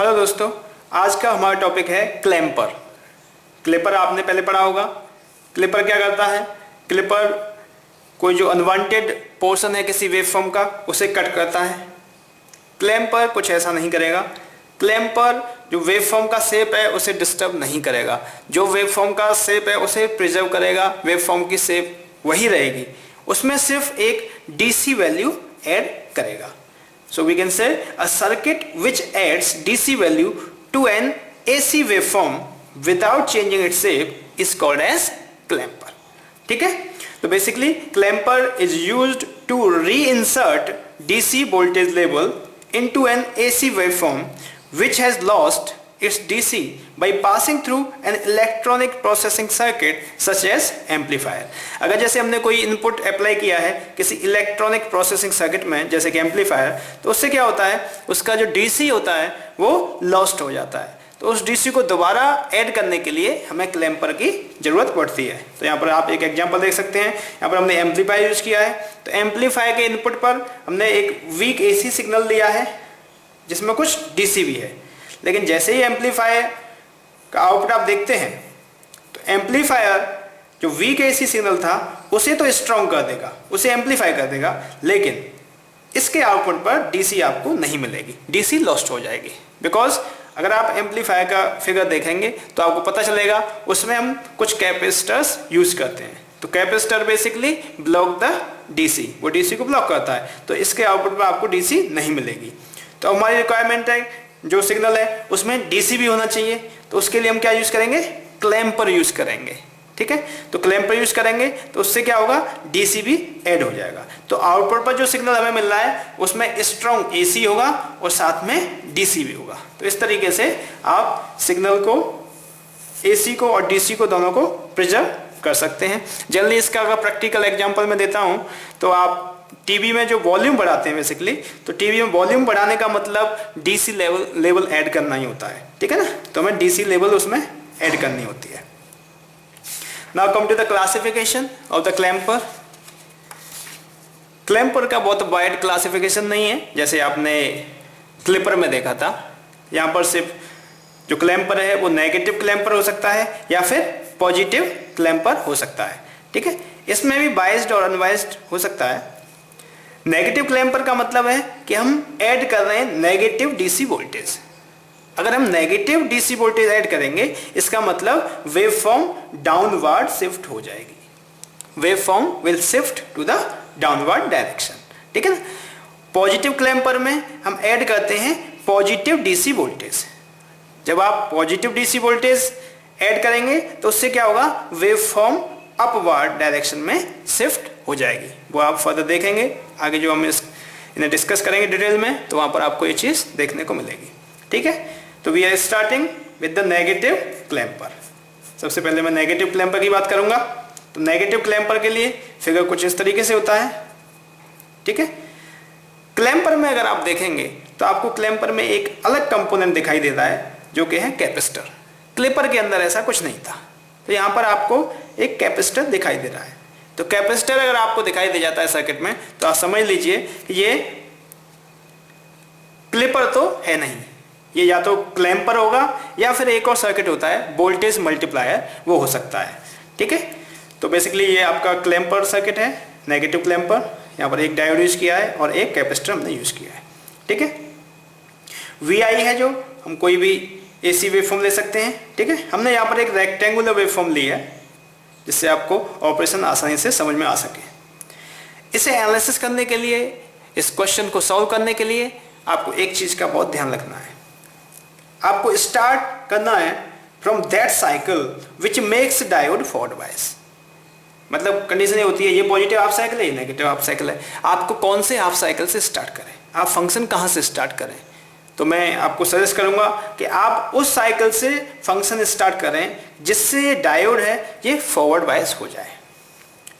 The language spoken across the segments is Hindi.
हेलो दोस्तों, आज का हमारा टॉपिक है क्लैंपर। क्लिपर आपने पहले पढ़ा होगा। क्लिपर क्या करता है? क्लिपर कोई जो अनवांटेड पोर्शन है किसी वेवफॉर्म का उसे कट करता है। क्लैंपर कुछ ऐसा नहीं करेगा। क्लैंपर जो वेवफॉर्म का शेप है उसे डिस्टर्ब नहीं करेगा। जो वेवफॉर्म का शेप है उसे प्रिजर्व करेगा। वेवफॉर्म की शेप वही रहेगी, उसमें सिर्फ एक डीसी वैल्यू ऐड करेगा। So we can say a circuit which adds DC value to an AC waveform without changing its shape is called as clamper. ठीक है? तो basically clamper is used to reinsert DC voltage level into an AC waveform which has lost its DC by passing through an electronic processing circuit such as amplifier. अगर जैसे हमने कोई इनपुट अप्लाई किया है किसी इलेक्ट्रॉनिक प्रोसेसिंग सर्किट में जैसे कि एम्पलीफायर, तो उससे क्या होता है, उसका जो डीसी होता है वो लॉस्ट हो जाता है। तो उस डीसी को दोबारा ऐड करने के लिए हमें क्लैंपर की जरूरत पड़ती है। तो यहाँ पर आप एक एग्जांपल देख सकते हैं। यहाँ पर हमने एम्पलीफायर यूज किया है, तो एम्पलीफायर के इनपुट पर हमने एक वीक एसी सिग्नल दिया है जिसमें कुछ डीसी भी है। लेकिन जैसे ही एम्पलीफायर का आउटपुट आप देखते हैं तो एम्पलीफायर जो वीक एसी सिग्नल था उसे तो स्ट्रॉन्ग कर देगा, उसे एम्पलीफाई कर देगा, लेकिन इसके आउटपुट पर डीसी आपको नहीं मिलेगी, डीसी लॉस्ट हो जाएगी। बिकॉज अगर आप एम्पलीफायर का फिगर देखेंगे तो आपको पता चलेगा उसमें हम कुछ कैपेसिटर्स यूज करते हैं। तो capacitor basically block the DC, वो डीसी को ब्लॉक करता है, तो इसके आउटपुट पर आपको डीसी नहीं मिलेगी। तो हमारी रिक्वायरमेंट है जो सिग्नल है उसमें डीसी भी होना चाहिए, तो उसके लिए हम क्या यूज करेंगे, क्लैंपर यूज करेंगे। ठीक है, तो क्लैंपर यूज करेंगे तो उससे क्या होगा, डीसी भी ऐड हो जाएगा। तो आउटपुट पर जो सिग्नल हमें मिल रहा है उसमें स्ट्रॉन्ग एसी होगा और साथ में डीसी भी होगा। तो इस तरीके से आप सिग्नल को, एसी को और डीसी को दोनों को प्रिजर्व कर सकते हैं। जल्दी इसका अगर प्रैक्टिकल एग्जाम्पल मैं देता हूँ तो आप टीवी में जो वॉल्यूम बढ़ाते हैं बेसिकली, तो टीवी में वॉल्यूम बढ़ाने का मतलब डीसी लेवल ऐड करना ही होता है। ठीक है ना, तो हमें डीसी लेवल उसमें ऐड करनी होती है। Now come to the classification of the clamper. Clamper का बहुत वाइड क्लासिफिकेशन नहीं है जैसे आपने क्लिपर में देखा था। यहाँ पर सिर्फ जो क्लैंपर है वो नेगेटिव क्लैंपर हो सकता है या फिर पॉजिटिव क्लैंपर हो सकता है। ठीक है, इसमें भी बाइस्ड और अनबाइस्ड हो सकता है। नेगेटिव क्लैंपर का मतलब है कि हम ऐड कर रहे हैं नेगेटिव डीसी वोल्टेज। अगर हम नेगेटिव डीसी वोल्टेज ऐड करेंगे इसका मतलब वेवफॉर्म डाउनवर्ड शिफ्ट हो जाएगी, waveform will shift to the downward direction. ठीक है ना। पॉजिटिव क्लैंपर में हम ऐड करते हैं पॉजिटिव डीसी वोल्टेज। जब आप पॉजिटिव डीसी वोल्टेज ऐड करेंगे तो उससे क्या होगा, वेवफॉर्म अपवर्ड डायरेक्शन में शिफ्ट हो जाएगी। वो आप फर्दर देखेंगे आगे, जो हम इन्हें डिस्कस करेंगे डिटेल में, तो वहां पर आपको ये चीज देखने को मिलेगी। ठीक है, तो we are starting with the negative clamper. सबसे पहले मैं नेगेटिव क्लैंपर की बात करूंगा। तो नेगेटिव क्लैंपर के लिए फिगर कुछ इस तरीके से होता है। ठीक है, क्लैंपर में अगर आप देखेंगे तो आपको क्लैंपर में एक अलग कंपोनेंट दिखाई देता है जो कि है कैपेसिटर। क्लिपर के अंदर ऐसा कुछ नहीं था, तो यहाँ पर आपको एक कैपेसिटर दिखाई दे रहा है। तो कैपेसिटर अगर आपको दिखाई दे जाता है सर्किट में तो आप समझ लीजिए कि ये क्लिपर तो है नहीं, ये या तो क्लैंपर होगा या फिर एक और सर्किट होता है वोल्टेज मल्टीप्लायर, वो हो सकता है। ठीक है, तो बेसिकली ये आपका क्लैंपर सर्किट है, नेगेटिव क्लैंपर। यहाँ पर एक डायोड यूज किया है और एक कैपेसिटर हमने यूज किया है। ठीक है, VI है जो हम कोई भी एसी वेवफॉर्म ले सकते हैं। ठीक है, हमने यहाँ पर एक रेक्टेंगुलर वेवफॉर्म ली है जिससे आपको ऑपरेशन आसानी से समझ में आ सके। इसे एनालिसिस करने के लिए, इस क्वेश्चन को सॉल्व करने के लिए आपको एक चीज का बहुत ध्यान रखना है। आपको स्टार्ट करना है from that cycle which makes diode forward bias. मतलब कंडीशन ये होती है, ये पॉजिटिव हाफ साइकिल है, ये नेगेटिव हाफ साइकिल है, आपको कौन से हाफ साइकिल से स्टार्ट करें, आप फंक्शन कहाँ से स्टार्ट करें। तो मैं आपको सजेस्ट करूंगा कि आप उस साइकिल से फंक्शन स्टार्ट करें जिससे ये डायोड है ये फॉरवर्ड बायस हो जाए।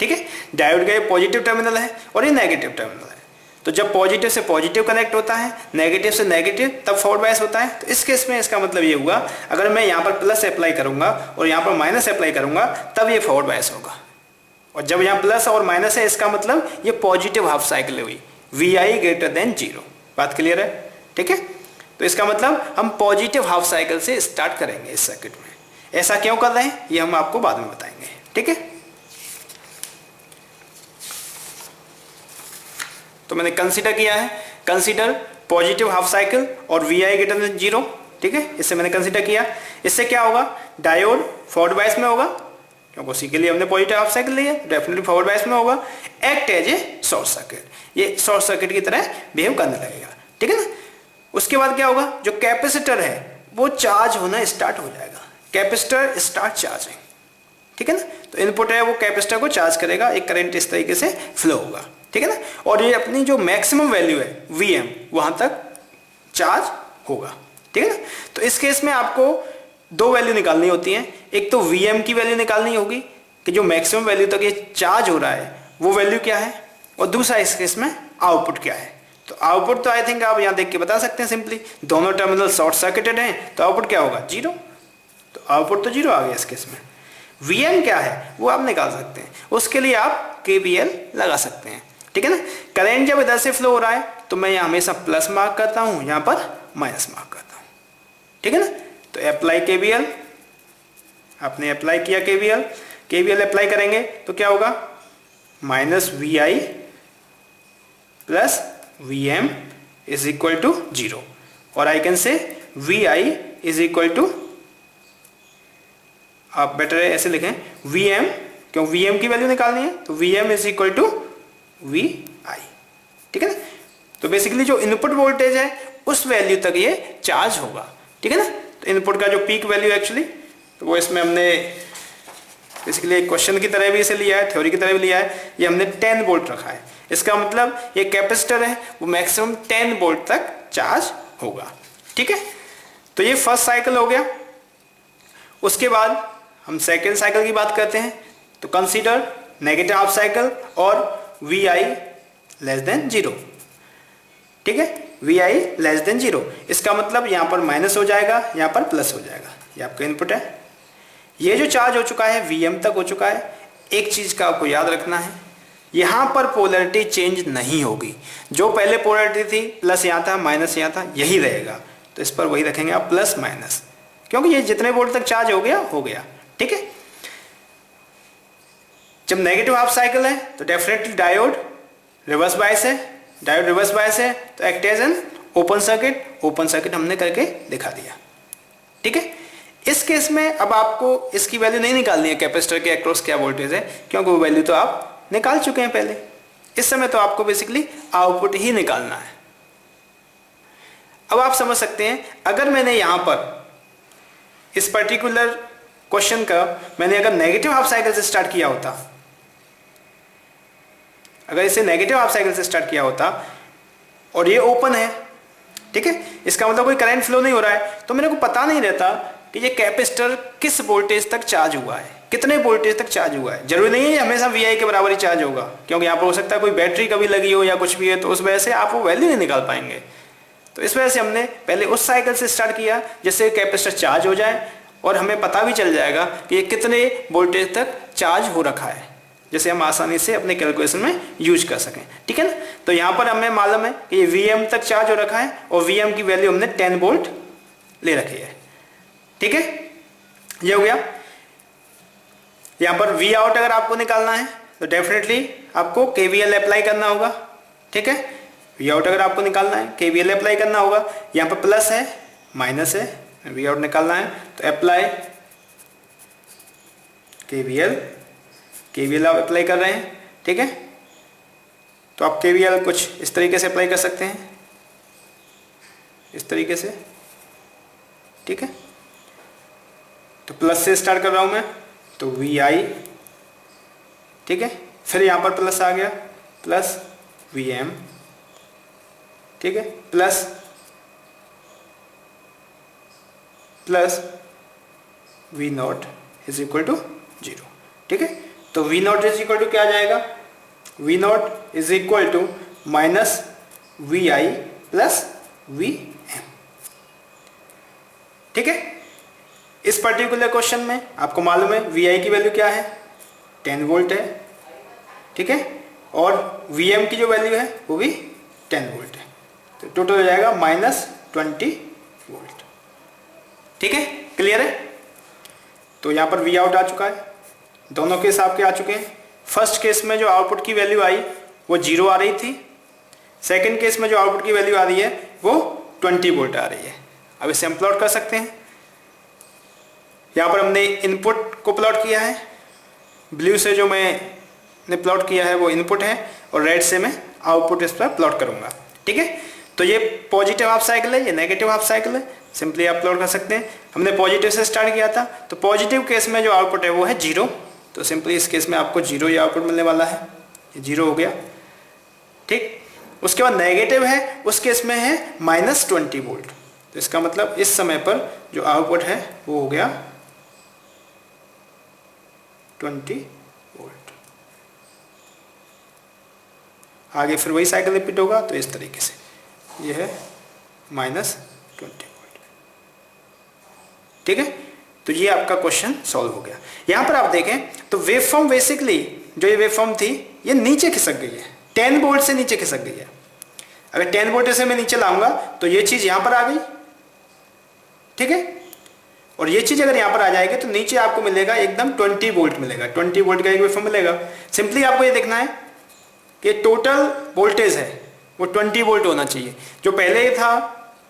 ठीक है, डायोड का ये पॉजिटिव टर्मिनल है और ये नेगेटिव टर्मिनल है। तो जब पॉजिटिव से पॉजिटिव कनेक्ट होता है, नेगेटिव से नेगेटिव, तब फॉरवर्ड बायस होता है। तो इस केस में इसका मतलब ये हुआ, अगर मैं यहाँ पर प्लस अप्लाई करूंगा और यहाँ पर माइनस अप्लाई करूंगा तब ये फॉरवर्ड बायस होगा। और जब यहाँ प्लस और माइनस है इसका मतलब ये पॉजिटिव हाफ साइकिल हुई, VI ग्रेटर देन 0। बात क्लियर है? ठीक है, तो इसका मतलब हम पॉजिटिव हाफ साइकिल से स्टार्ट करेंगे इस सर्किट में। ऐसा क्यों कर रहे हैं ये हम आपको बाद में बताएंगे, ठीक है। तो मैंने कंसीडर किया है, कंसीडर पॉजिटिव हाफ साइकिल और वी आई ग्रेटर देन 0, ठीक है। इससे मैंने कंसीडर किया। इससे क्या होगा, डायोड फॉरवर्ड बायस में होगा, क्योंकि उसी के लिए हमने पॉजिटिव हाफ साइकिल ली है, डेफिनेटली फॉरवर्ड बायस में होगा। Act as a short circuit, ये शॉर्ट सर्किट की तरह बिहेव करने लगेगा, ठीक है ना। उसके बाद क्या होगा, जो कैपेसिटर है वो चार्ज होना स्टार्ट हो जाएगा, कैपेसिटर स्टार्ट चार्जिंग, ठीक है ना। तो इनपुट है वो कैपेसिटर को चार्ज करेगा, एक करंट इस तरीके से फ्लो होगा, ठीक है ना। और ये अपनी जो मैक्सिमम वैल्यू है Vm वहां तक चार्ज होगा, ठीक है ना। तो इस केस में आपको दो वैल्यू निकालनी होती हैं, एक तो Vm की वैल्यू निकालनी होगी कि जो मैक्सिमम वैल्यू तक ये चार्ज हो रहा है वो वैल्यू क्या है, और दूसरा इस केस में आउटपुट क्या है। तो आउटपुट तो आई थिंक आप यहाँ देख के बता सकते हैं सिंपली, दोनों टर्मिनल शॉर्ट सर्किटेड हैं तो आउटपुट क्या होगा, 0। तो आउटपुट तो 0 आ गया इस केस में। Vm क्या है वो आप निकाल सकते हैं, उसके लिए आप KVL लगा सकते हैं, ठीक है ना। करंट जब इधर से फ्लो हो रहा है तो मैं यहाँ हमेशा प्लस मार्क करता हूँ, यहाँ पर माइनस मार्क करता हूँ, ठीक है ना। तो अप्लाई KVL, आपने अप्लाई किया KVL अप्लाई करेंगे तो क्या होगा, -Vi plus Vm is equal to 0, और I can say Vi is equal to, आप बेटर ऐसे लिखें Vm, क्यों Vm की वैल्यू निकालनी है तो Vm is equal to Vi, ठीक है ना। तो बेसिकली जो इनपुट वोल्टेज है उस वैल्यू तक ये चार्ज होगा, ठीक है ना। तो इनपुट का जो पीक वैल्यू एक्चुअली, तो वो इसमें हमने बेसिकली एक क्वेश्चन की तरह भी इसे लिया है, थ्योरी की तरह भी लिया है। ये हमने 10 वोल्ट रखा है, इसका मतलब ये कैपेसिटर है वो मैक्सिमम 10 वोल्ट तक चार्ज होगा, ठीक है। तो ये फर्स्ट साइकिल हो गया। उसके बाद हम सेकेंड साइकिल की बात करते हैं। तो कंसीडर नेगेटिव हाफ साइकिल और Vi लेस देन 0, ठीक है। Vi लेस देन 0, इसका मतलब यहाँ पर माइनस हो जाएगा, यहाँ पर प्लस हो जाएगा। ये आपका इनपुट है, ये जो चार्ज हो चुका है Vm तक हो चुका है। एक चीज का आपको याद रखना है, यहाँ पर पोलैरिटी चेंज नहीं होगी, जो पहले पोलैरिटी थी प्लस यहाँ था माइनस यहाँ था यही रहेगा। तो इस पर वही रखेंगे आप प्लस माइनस, क्योंकि ये जितने वोल्ट तक चार्ज हो गया, ठीक है। जब नेगेटिव हाफ साइकिल है तो डेफिनेटली डायोड रिवर्स बायस है, तो act as an open circuit हमने करके दिखा दिया, ठीक है। इस केस में अब आपको इसकी वैल्यू नहीं निकालनी है, कैपेसिटर के अक्रॉस क्या वोल्टेज है, क्योंकि वो वैल्यू तो आप निकाल चुके हैं पहले। इस समय तो आपको बेसिकली आउटपुट ही निकालना है। अब आप समझ सकते हैं, अगर मैंने यहां पर इस पर्टिकुलर क्वेश्चन का मैंने अगर नेगेटिव हाफ साइकिल से स्टार्ट किया होता, अगर इसे नेगेटिव हाफ साइकिल से स्टार्ट किया होता और ये ओपन है, ठीक है, इसका मतलब कोई करंट फ्लो नहीं हो रहा है, तो मेरे को पता नहीं रहता कि ये कैपेसिटर किस वोल्टेज तक चार्ज हुआ है, कितने वोल्टेज तक चार्ज हुआ है। जरूरी नहीं है हमेशा Vi के बराबर ही चार्ज होगा, क्योंकि यहाँ पर हो सकता है कोई बैटरी कभी लगी हो या कुछ भी है, तो उस वजह से आप वो वैल्यू नहीं निकाल पाएंगे। तो इस वजह से हमने पहले उस साइकिल से स्टार्ट किया जिससे कैपेसिटर चार्ज हो जाए और हमें पता भी चल जाएगा कि ये कितने वोल्टेज तक चार्ज हो रखा है, जैसे हम आसानी से अपने कैलकुलेशन में यूज कर सकें, ठीक है ना। तो यहाँ पर हमें मालूम है कि ये Vm तक चार्ज हो रखा है और Vm की वैल्यू हमने 10 वोल्ट ले रखी है, ठीक है। ये हो गया। यहाँ पर V आउट अगर आपको निकालना है तो डेफिनेटली आपको KVL अप्लाई करना होगा, ठीक है। V आउट अगर आपको निकालना है KVL अप्लाई करना होगा। यहाँ पर प्लस है माइनस है, V आउट निकालना है तो अप्लाई KVL आप अप्लाई कर रहे हैं, ठीक है। तो आप KVL कुछ इस तरीके से अप्लाई कर सकते हैं, इस तरीके से, ठीक है। तो प्लस से स्टार्ट कर रहा हूं मैं, तो Vi, ठीक है, फिर यहां पर प्लस आ गया, प्लस Vm, ठीक है, plus V0 is equal to 0, ठीक है। तो V0 इज इक्वल टू क्या आ जाएगा, V0 is equal to minus Vi plus Vm, ठीक है। इस पर्टिकुलर क्वेश्चन में आपको मालूम है Vi की वैल्यू क्या है, 10 वोल्ट है, ठीक है, और Vm की जो वैल्यू है वो भी 10 वोल्ट है। तो टोटल हो जाएगा -20 वोल्ट। ठीक है, क्लियर है। तो यहाँ पर वी आउट आ चुका है, दोनों केस आपके आ चुके हैं। फर्स्ट केस में जो आउटपुट की वैल्यू आई वो 0 आ रही थी, सेकंड केस में जो आउटपुट की वैल्यू आ रही है वो 20 वोल्ट आ रही है। अब इसे हम प्लॉट कर सकते हैं। यहाँ पर हमने इनपुट को प्लॉट किया है, ब्लू से जो मैंने प्लॉट किया है वो इनपुट है और रेड से मैं आउटपुट इस पर प्लॉट करूँगा। ठीक है, तो ये पॉजिटिव हाफ साइकिल है, ये नेगेटिव हाफ साइकिल है, सिंपली आप प्लॉट कर सकते हैं। हमने पॉजिटिव से स्टार्ट किया था, तो पॉजिटिव केस में जो आउटपुट है वो है 0, तो सिंपली इस केस में आपको 0 ही आउटपुट मिलने वाला है, ये 0 हो गया। ठीक, उसके बाद नेगेटिव है, उस केस में है -20 वोल्ट, तो इसका मतलब इस समय पर जो आउटपुट है वो हो गया 20 वोल्ट। आगे फिर वही साइकिल रिपीट होगा, तो इस तरीके से ये है -20 वोल्ट। ठीक है, तो ये आपका क्वेश्चन सॉल्व हो गया। यहां पर आप देखें तो वेव फॉर्म बेसिकली जो ये वेव फॉर्म थी ये नीचे खिसक गई है, 10 वोल्ट से नीचे खिसक गई है। अगर 10 वोल्ट से मैं नीचे लाऊंगा तो ये चीज यहां पर आ गई। ठीक है, और ये चीज अगर यहां पर आ जाएगी तो नीचे आपको मिलेगा एकदम 20 वोल्ट मिलेगा, 20 वोल्ट का एक वेव फॉर्म मिलेगा। सिंपली आपको ये देखना है कि टोटल वोल्टेज है वो 20 वोल्ट होना चाहिए। जो पहले ही था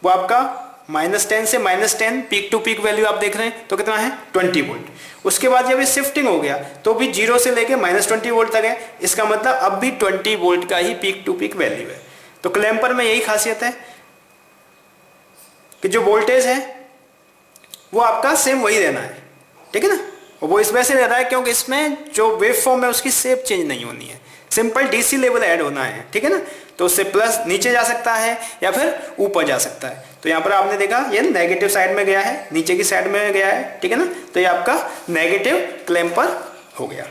वो आपका -10 से -10 पीक टू पीक वैल्यू आप देख रहे हैं, तो कितना है 20 वोल्ट। उसके बाद जब ये शिफ्टिंग हो गया तो भी 0 से लेके -20 वोल्ट तक है, इसका मतलब अब भी 20 वोल्ट का ही पीक टू पीक वैल्यू है। तो क्लैंपर में यही खासियत है कि जो वोल्टेज है वो आपका सेम वही रहना है। ठीक है ना, और वो इस वजह से रह रहा है क्योंकि इसमें जो वेव फॉर्म है उसकी शेप चेंज नहीं होनी है, सिंपल डीसी लेवल ऐड होना है। ठीक है ना, तो उससे प्लस नीचे जा सकता है या फिर ऊपर जा सकता है। तो यहाँ पर आपने देखा ये नेगेटिव साइड में गया है, नीचे की साइड में गया है। ठीक है ना, तो ये आपका नेगेटिव क्लैंपर हो गया।